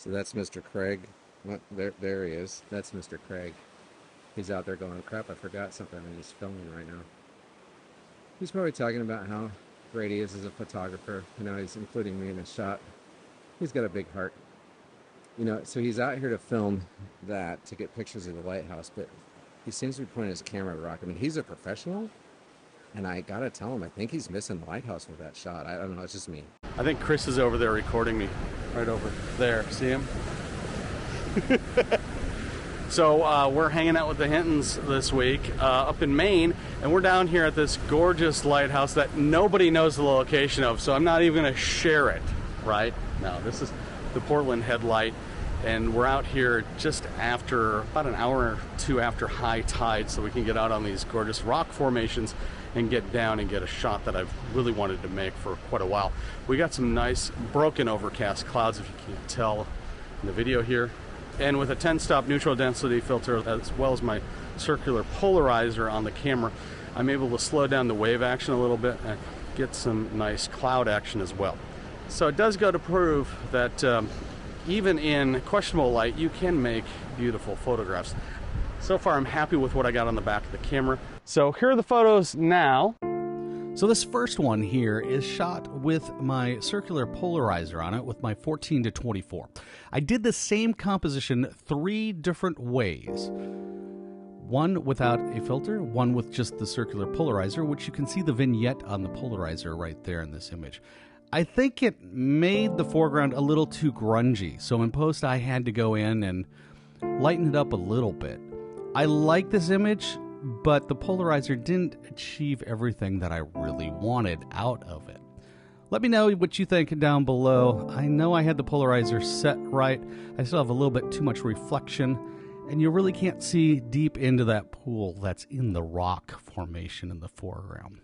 So that's Mr. Craig. What, there he is. That's Mr. Craig. He's out there going, crap, I forgot something, and he's filming right now. He's probably talking about how great he is as a photographer. You know, he's including me in his shot. He's got a big heart. You know, so he's out here to film that, to get pictures of the lighthouse, but he seems to be pointing his camera at the rock. I mean, he's a professional, and I gotta tell him, I think he's missing the lighthouse with that shot. I don't know, it's just me. I think Chris is over there recording me, right over there. See him? So we're hanging out with the Hintons this week up in Maine, and we're down here at this gorgeous lighthouse that nobody knows the location of, so I'm not even going to share it, right? No, this is the Portland Headlight, and we're out here just after, about an hour or two after high tide, so we can get out on these gorgeous rock formations and get down and get a shot that I've really wanted to make for quite a while. We got some nice broken overcast clouds, if you can't tell in the video here. And with a 10-stop neutral density filter, as well as my circular polarizer on the camera, I'm able to slow down the wave action a little bit and get some nice cloud action as well. So it does go to prove that even in questionable light, you can make beautiful photographs. So far, I'm happy with what I got on the back of the camera. So here are the photos now. So this first one here is shot with my circular polarizer on it with my 14-24. I did the same composition 3 different ways. One without a filter, one with just the circular polarizer, which you can see the vignette on the polarizer right there in this image. I think it made the foreground a little too grungy, so in post I had to go in and lighten it up a little bit. I like this image, but the polarizer didn't achieve everything that I really wanted out of it. Let me know what you think down below. I know I had the polarizer set right. I still have a little bit too much reflection, and you really can't see deep into that pool that's in the rock formation in the foreground.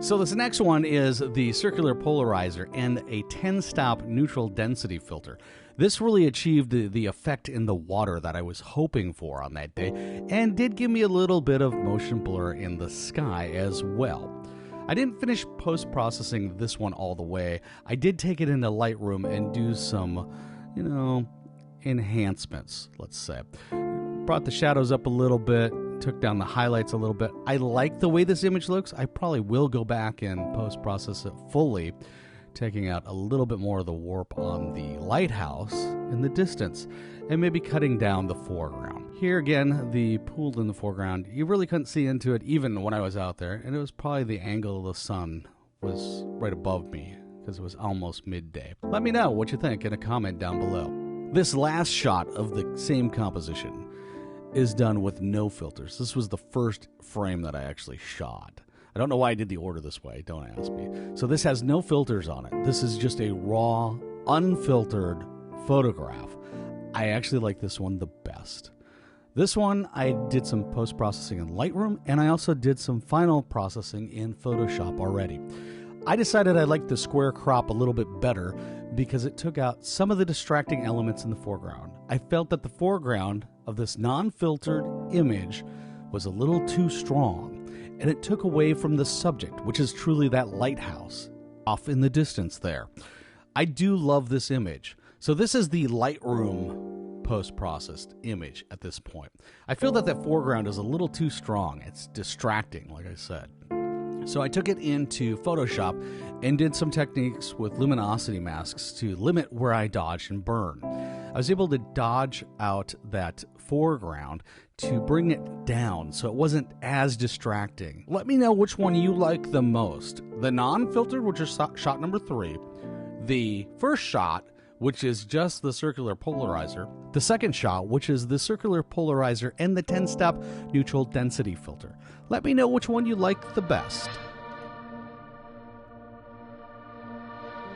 So this next one is the circular polarizer and a 10-stop neutral density filter. This really achieved the effect in the water that I was hoping for on that day, and did give me a little bit of motion blur in the sky as well. I didn't finish post-processing this one all the way. I did take it into Lightroom and do some, enhancements, let's say. Brought the shadows up a little bit, took down the highlights a little bit. I like the way this image looks. I probably will go back and post-process it fully, taking out a little bit more of the warp on the lighthouse in the distance, and maybe cutting down the foreground. Here again, the pool in the foreground, you really couldn't see into it even when I was out there, and it was probably the angle of the sun was right above me because it was almost midday. Let me know what you think in a comment down below. This last shot of the same composition is done with no filters. This was the first frame that I actually shot. I don't know why I did the order this way, don't ask me. So this has no filters on it. This is just a raw, unfiltered photograph. I actually like this one the best. This one, I did some post-processing in Lightroom, and I also did some final processing in Photoshop already. I decided I liked the square crop a little bit better because it took out some of the distracting elements in the foreground. I felt that the foreground of this non-filtered image was a little too strong, and it took away from the subject, which is truly that lighthouse off in the distance there. I do love this image. So this is the Lightroom post-processed image at this point. I feel that that foreground is a little too strong. It's distracting, like I said. So I took it into Photoshop and did some techniques with luminosity masks to limit where I dodge and burn. I was able to dodge out that foreground to bring it down so it wasn't as distracting. Let me know which one you like the most. The non-filtered, which is shot number 3. The first shot, which is just the circular polarizer. The second shot, which is the circular polarizer and the 10-stop neutral density filter. Let me know which one you like the best.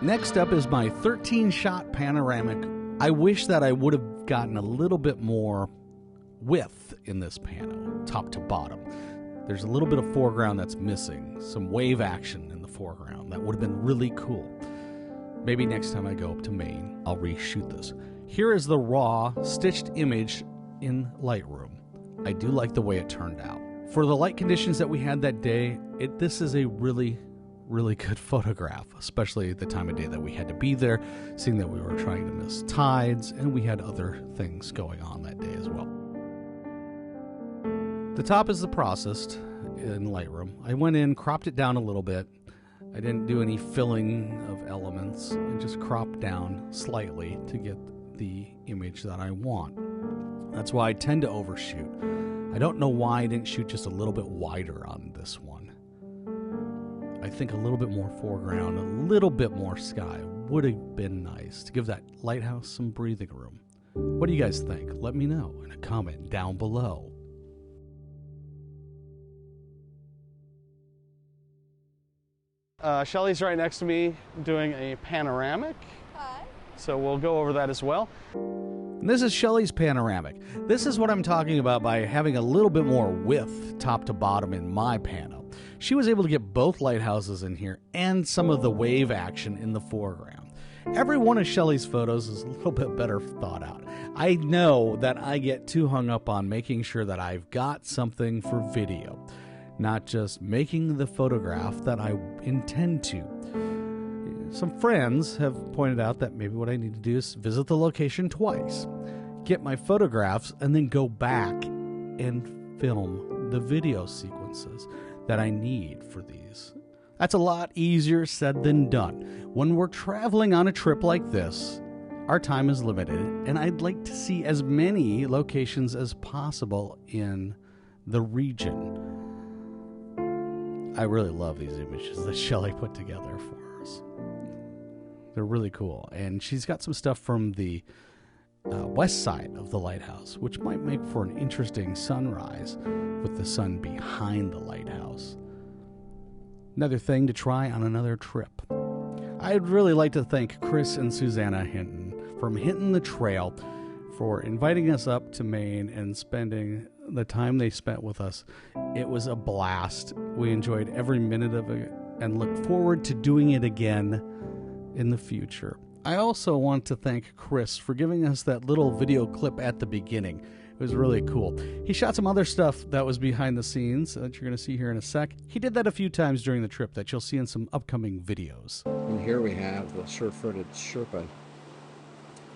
Next up is my 13-shot panoramic. I wish that I would have gotten a little bit more width in this pano, top to bottom. There's a little bit of foreground that's missing, some wave action in the foreground. That would have been really cool. Maybe next time I go up to Maine, I'll reshoot this. Here is the raw, stitched image in Lightroom. I do like the way it turned out. For the light conditions that we had that day, this is a really, really good photograph, especially the time of day that we had to be there, seeing that we were trying to miss tides, and we had other things going on that day as well. The top is the processed in Lightroom. I went in, cropped it down a little bit. I didn't do any filling of elements. I just cropped down slightly to get the image that I want. That's why I tend to overshoot. I don't know why I didn't shoot just a little bit wider on this one. I think a little bit more foreground, a little bit more sky would have been nice to give that lighthouse some breathing room. What do you guys think? Let me know in a comment down below. Shelley's right next to me doing a panoramic. Hi. So we'll go over that as well. And this is Shelley's panoramic. This is what I'm talking about by having a little bit more width top to bottom in my pano. She was able to get both lighthouses in here and some of the wave action in the foreground. Every one of Shelley's photos is a little bit better thought out. I know that I get too hung up on making sure that I've got something for video, not just making the photograph that I intend to. Some friends have pointed out that maybe what I need to do is visit the location twice, get my photographs, and then go back and film the video sequences that I need for these. That's a lot easier said than done. When we're traveling on a trip like this, our time is limited, and I'd like to see as many locations as possible in the region. I really love these images that Shelley put together for us. They're really cool. And she's got some stuff from the west side of the lighthouse, which might make for an interesting sunrise with the sun behind the lighthouse. Another thing to try on another trip. I'd really like to thank Chris and Susanna Hinton from Hinton the Trail for inviting us up to Maine and spending the time they spent with us. It was a blast. We enjoyed every minute of it and look forward to doing it again in the future. I also want to thank Chris for giving us that little video clip at the beginning. It was really cool. He shot some other stuff that was behind the scenes that you're going to see here in a sec. He did that a few times during the trip that you'll see in some upcoming videos. And here we have the sure-footed Sherpa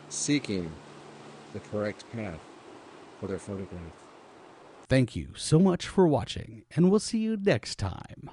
seeking the correct path for their photograph. Thank you so much for watching, and we'll see you next time.